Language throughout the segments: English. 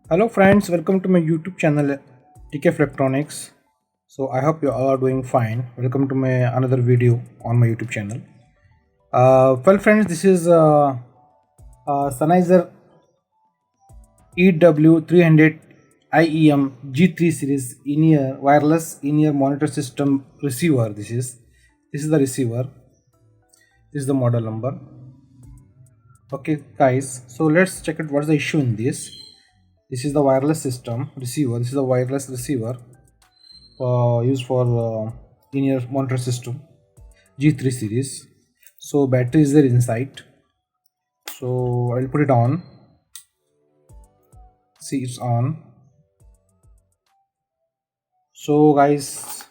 Hello friends, welcome to my YouTube channel TKF Electronics. So I hope you all are doing fine. Welcome to my another video on my YouTube channel. Well friends, this is Sennheiser EW 300 IEM G3 series in-ear wireless in-ear monitor system receiver. This is the receiver. This is the model number. Okay guys, so let's check it. What's the issue in this? This is the wireless system receiver. This is the wireless receiver used for in-ear monitor system G3 series. So battery is there inside. So I'll put it on. See, it's on. So guys,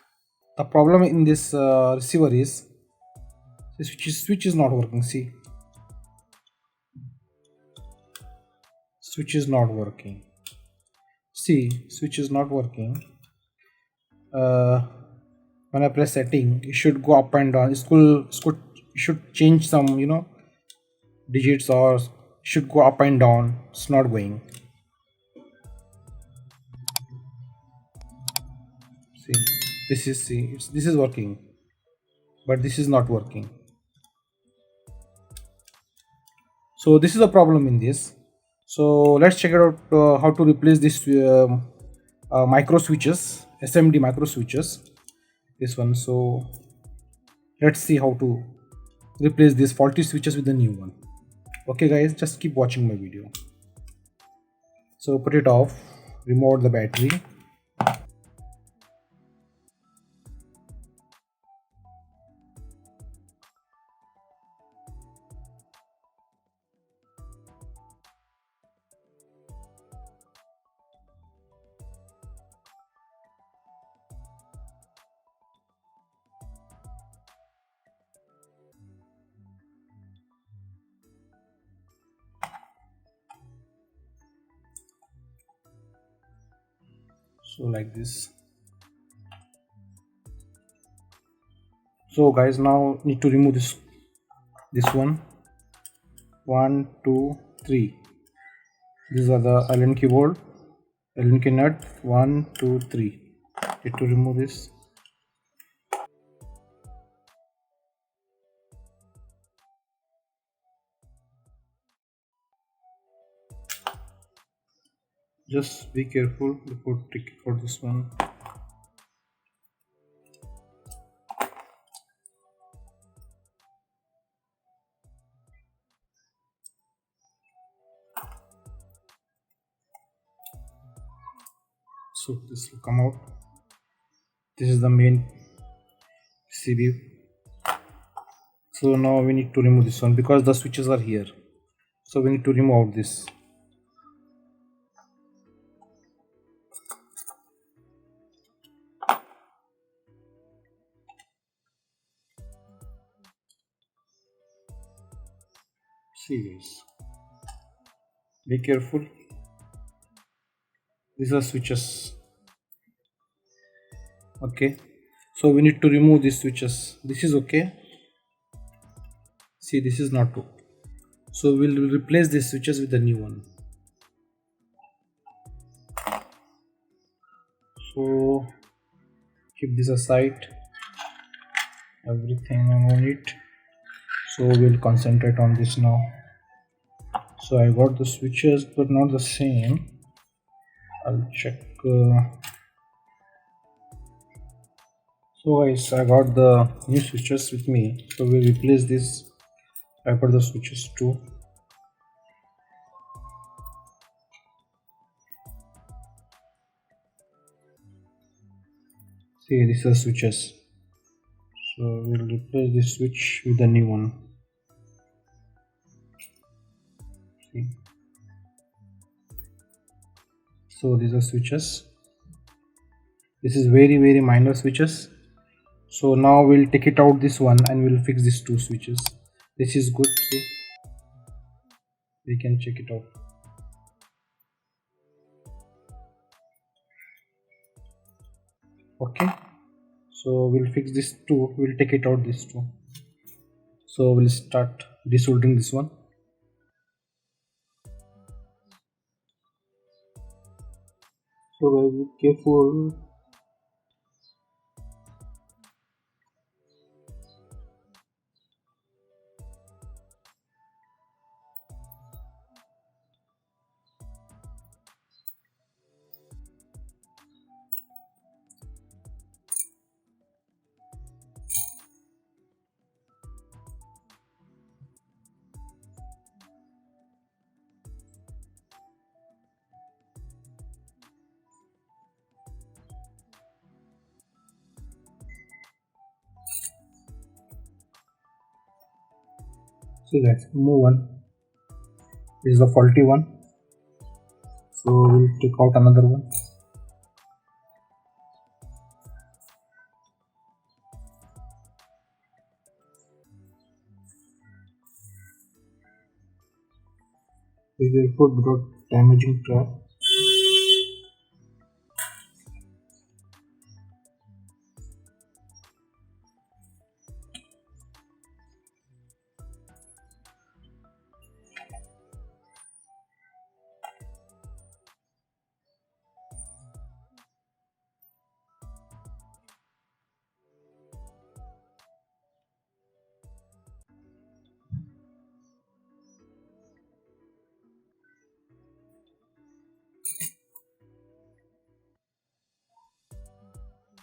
the problem in this receiver is the switch is not working. See, switch is not working. See, switch is not working. uh, when I press setting, it should go up and down. It should change some digits, or should go up and down. It's not going. See, this is working, but this is not working. So this is a problem in this. So let's check it out, how to replace this micro switches, SMD micro switches. This one. So let's see how to replace these faulty switches with the new one. Okay guys, just keep watching my video. So put it off, remove the battery. So like this. So guys, now need to remove this one. 1 2 3. These are the Allen keyboard, Allen key nut. 1 2 3. Need to remove this. Just be careful before taking for this one. So this will come out. This is the main PCB. So now we need to remove this one because the switches are here. So we need to remove this. See guys, be careful. These are switches. Okay, so we need to remove these switches. This is okay. See, this is not true. So we'll replace these switches with the new one. So keep this aside, everything on it. So we'll concentrate on this now. So I got the switches but not the same. I'll check. So guys, I got the new switches with me, so we'll replace this. I got the switches too. See, these are switches. So we'll replace this switch with the new one. See. So these are switches. This is very minor switches. So now we'll take it out this one and we'll fix these two switches. This is good. See, we can check it out. Okay, so we'll fix this two. We'll take it out this two. So we'll start desoldering this one. So guys, be careful. See guys, move one. This is the faulty one. So we'll take out another one. Be careful without damaging trap.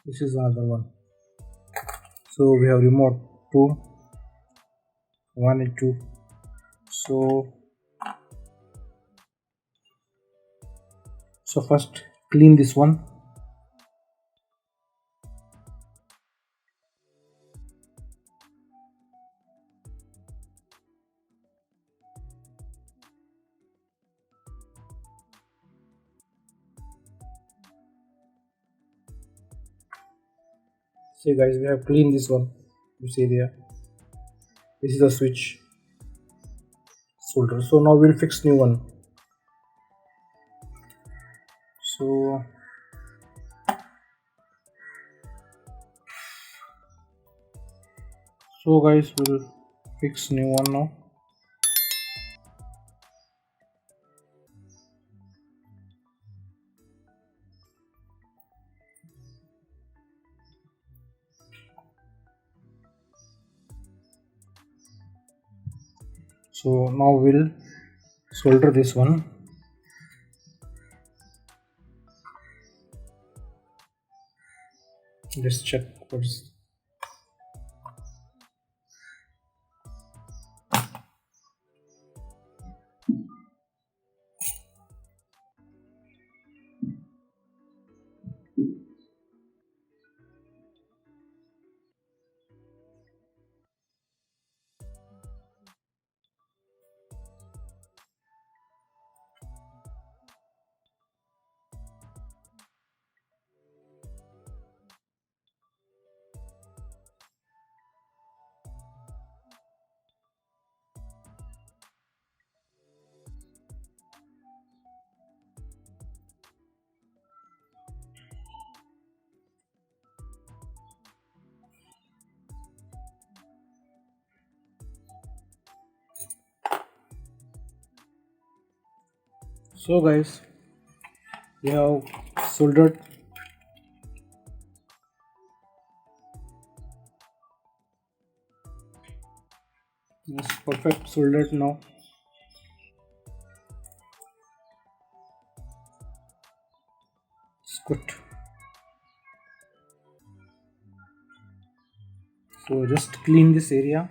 This is another one. So we have removed two, one and two. So first clean this one. See guys, we have cleaned this one, this area. This is the switch solder. So now we'll fix new one. So guys, we'll fix new one now. So now we'll solder this one. Let's check what's. So guys, we have soldered. It's perfect soldered now. It's good. So just clean this area.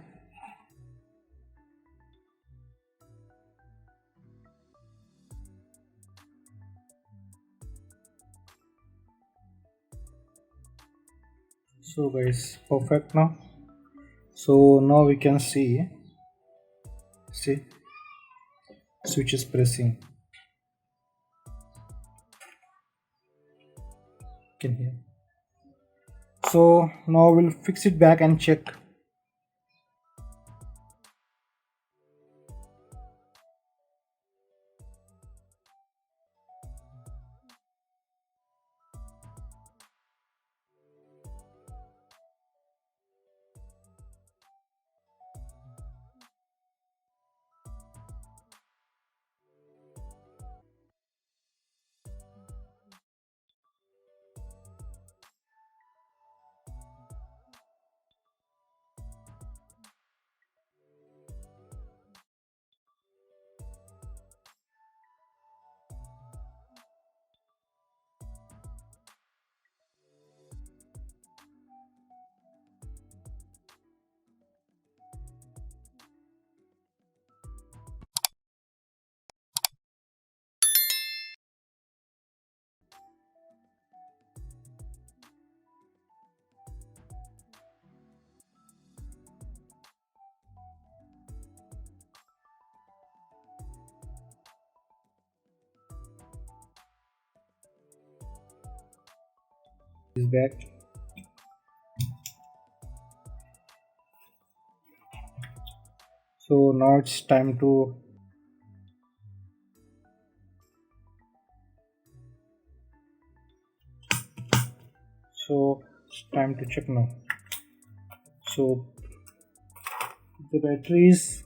So guys, perfect now. So now we can see switch is pressing. Can hear. So now we'll fix it back and check. Is back. So now it's time to check now. So the batteries,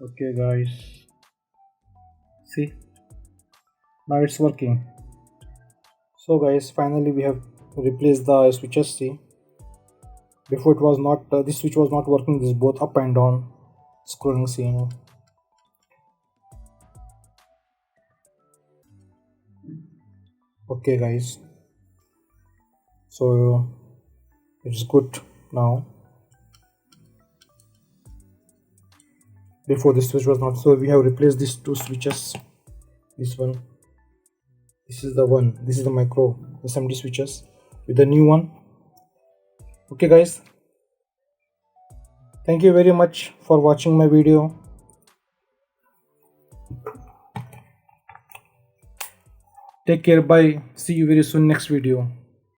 okay guys, see, now it's working. So guys, finally we have replaced the switches. See, before it was not, this switch was not working, this both up and down scrolling, see now. Okay guys, so it's good now. Before this switch was not, so we have replaced these two switches. This one, this is the one, this is the micro SMD switches with the new one. Okay guys, thank you very much for watching my video. Take care, bye, see you very soon next video.